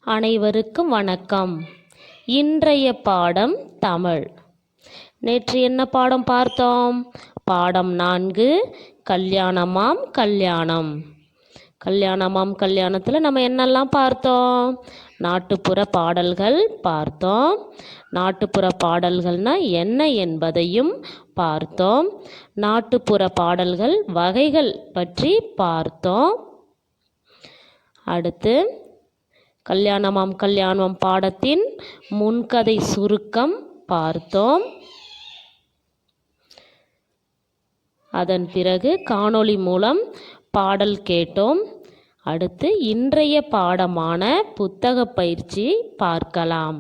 அனைவருக்கும் வணக்கம். இன்றைய பாடம் தமிழ். நேற்று என்ன பாடம் பார்த்தோம்? பாடம் 4 கல்யாணமாம் கல்யாணம். கல்யாணமாம் கல்யாணத்தில் நம்ம என்னெல்லாம் பார்த்தோம்? நாட்டுப்புற பாடல்கள் பார்த்தோம். நாட்டுப்புற பாடல்கள்னா என்ன என்பதையும் பார்த்தோம். நாட்டுப்புற பாடல்கள் வகைகள் பற்றி பார்த்தோம். அடுத்து கல்யாணமாம் கல்யாணம் பாடத்தின் முன்கதை சுருக்கம் பார்த்தோம். அதன் பிறகு காணொளி மூலம் பாடல் கேட்டோம். அடுத்து இன்றைய பாடமான புத்தக பயிற்சி பார்க்கலாம்.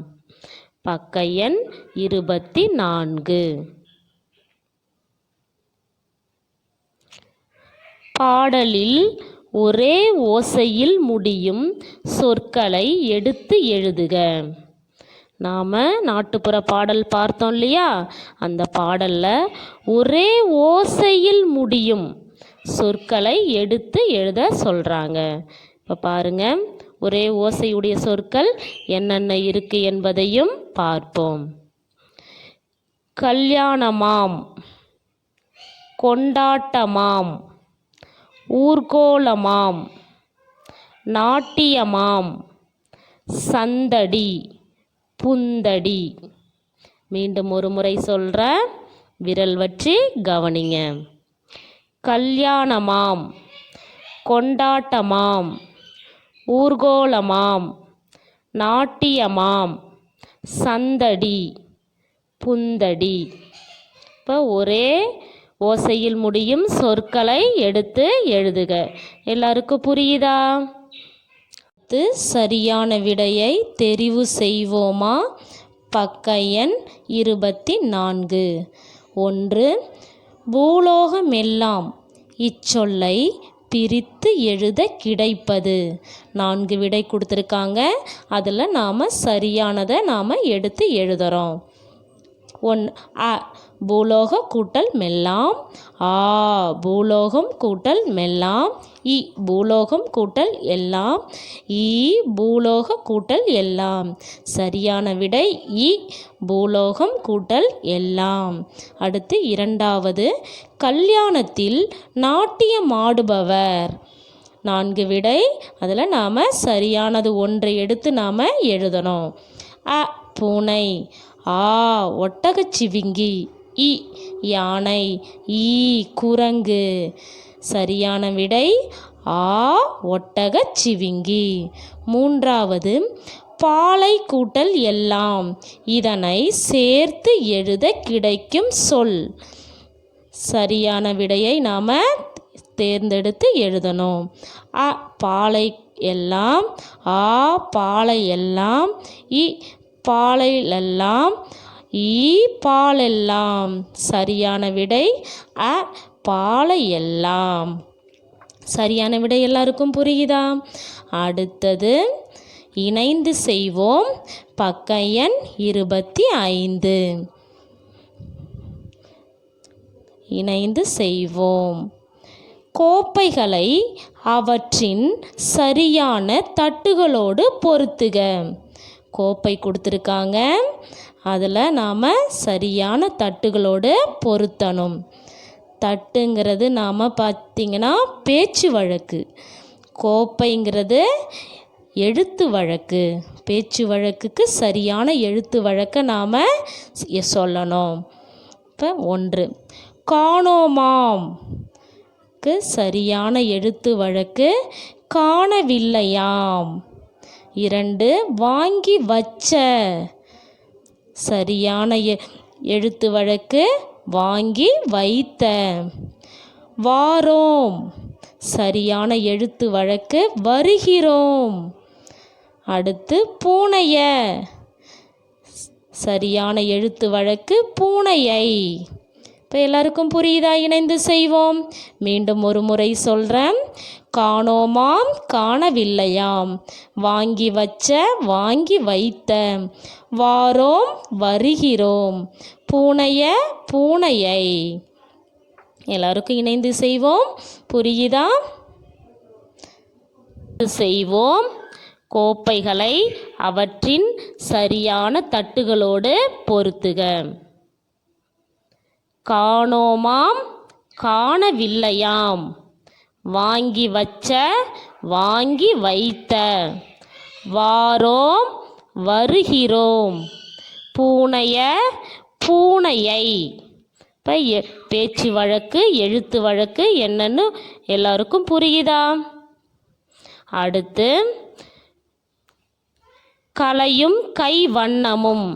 பக்க எண் 24. பாடலில் ஒரே ஓசையில் முடியும் சொற்களை எடுத்து எழுதுக. நாம் நாட்டுப்புற பாடல் பார்த்தோம் இல்லையா? அந்த பாடலில் ஒரே ஓசையில் முடியும் சொற்களை எடுத்து எழுத சொல்கிறாங்க. இப்போ பாருங்கள், ஒரே ஓசையுடைய சொற்கள் என்னென்ன இருக்குது என்பதையும் பார்ப்போம். கல்யாணமாம், கொண்டாட்டமாம், ஊர்கோலமாம், நாட்டியமாம், சந்தடி, புந்தடி. மீண்டும் ஒரு முறை சொல்கிறேன், விரல் வச்சு கவனிங்க. கல்யாணமாம், கொண்டாட்டமாம், ஊர்கோலமாம், நாட்டியமாம், சந்தடி, புந்தடி. இப்போ ஒரே ஓசையில் முடியும் சொற்களை எடுத்து எழுதுக. எல்லாருக்கும் புரியுதா? சரியான விடையை தெரிவு செய்வோமா? பக்க எண் 24. 1. பூலோகமெல்லாம் இச்சொல்லை பிரித்து எழுத கிடைப்பது. 4 விடை கொடுத்துருக்காங்க. அதில் நாம் சரியானதை நாம் எடுத்து எழுதுகிறோம். 1. அ பூலோக கூட்டல் மெல்லாம். ஆ பூலோகம் கூட்டல் மெல்லாம். இ பூலோகம் கூட்டல் எல்லாம். ஈ பூலோக கூட்டல் எல்லாம். சரியான விடை இ பூலோகம் கூட்டல் எல்லாம். அடுத்து 2வது, கல்யாணத்தில் நாட்டியமாடுபவர். 4 விடை. அதில் நாம் சரியானது ஒன்றை எடுத்து நாம் எழுதணும். அ பூனை. ஆ ஒட்டகச்சிவிங்கி. இ யானை. ஈ குரங்கு. சரியான விடை ஆ ஒட்டகச்சிவிங்கி. 3வது, பாலை கூட்டல் எல்லாம். இதனை சேர்த்து எழுத கிடைக்கும் சொல். சரியான விடையை நாம் தேர்ந்தெடுத்து எழுதணும். அ பாலை எல்லாம். ஆ பாலை எல்லாம். இ பாலை எல்லாம். ஈ பாலெல்லாம். சரியான விடை அ பாலை எல்லாம். சரியான விடை எல்லாருக்கும் புரியுதா? அடுத்தது இணைந்து செய்வோம். பக்க எண் 25. இணைந்து செய்வோம். கோப்பைகளை அவற்றின் சரியான தட்டுகளோடு பொருத்துக. கோப்பை கொடுத்துருக்காங்க, அதில் நாம் சரியான தட்டுகளோடு பொருத்தணும். தட்டுங்கிறது நாம் பார்த்திங்கன்னா பேச்சு வழக்கு. கோப்பைங்கிறது எழுத்து வழக்கு. பேச்சு வழக்குக்கு சரியான எழுத்து வழக்கை நாம் சொல்லணும். இப்போ 1, காணோமாம் சரியான எழுத்து வழக்கு காணவில்லையாம். 2, வாங்கி வச்ச சரியான எழுத்து வழக்கு வாங்கி வைத்த. வாரோம் சரியான எழுத்து வழக்கு வருகிறோம். அடுத்து பூனைய சரியான எழுத்து வழக்கு பூனையை. இப்போ எல்லாருக்கும் புரியுதா? இணைந்து செய்வோம். மீண்டும் ஒரு முறை சொல்கிறேன். காணோமாம் காணவில்லையாம். வாங்கி வச்ச வாங்கி வைத்த. வாரோம் வருகிறோம். பூனைய பூனையை. எல்லாருக்கும் இணைந்து செய்வோம். புரியுதா? செய்வோம். கோப்பைகளை அவற்றின் சரியான தட்டுகளோடு பொருத்துக. காணோமாம் காணவில்லையாம், வாங்கி வச்ச வாங்கி வைத்த, வாரோம் வருகிறோம், பூனைய பூனையை. இப்போ பேச்சு வழக்கு எழுத்து வழக்கு என்னன்னு எல்லாருக்கும் புரியுதா? அடுத்து கலையும் கைவண்ணமும்,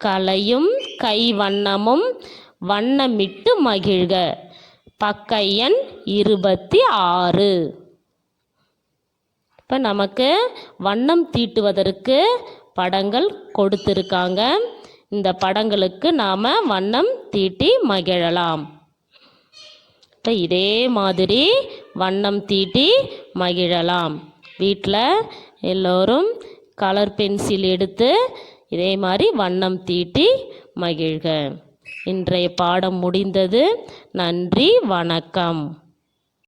கலையும் கைவண்ணமும் வண்ணமிட்டு மகிழ்க. பக்க எண் 26. இப்போ நமக்கு வண்ணம் தீட்டுவதற்கு படங்கள் கொடுத்துருக்காங்க. இந்த படங்களுக்கு நாம் வண்ணம் தீட்டி மகிழலாம். இப்போ இதே மாதிரி வண்ணம் தீட்டி மகிழலாம். வீட்டில் எல்லோரும் கலர் பென்சில் எடுத்து இதே மாதிரி வண்ணம் தீட்டி மகிழ்க. இன்றைய பாடம் முடிந்தது. நன்றி, வணக்கம்.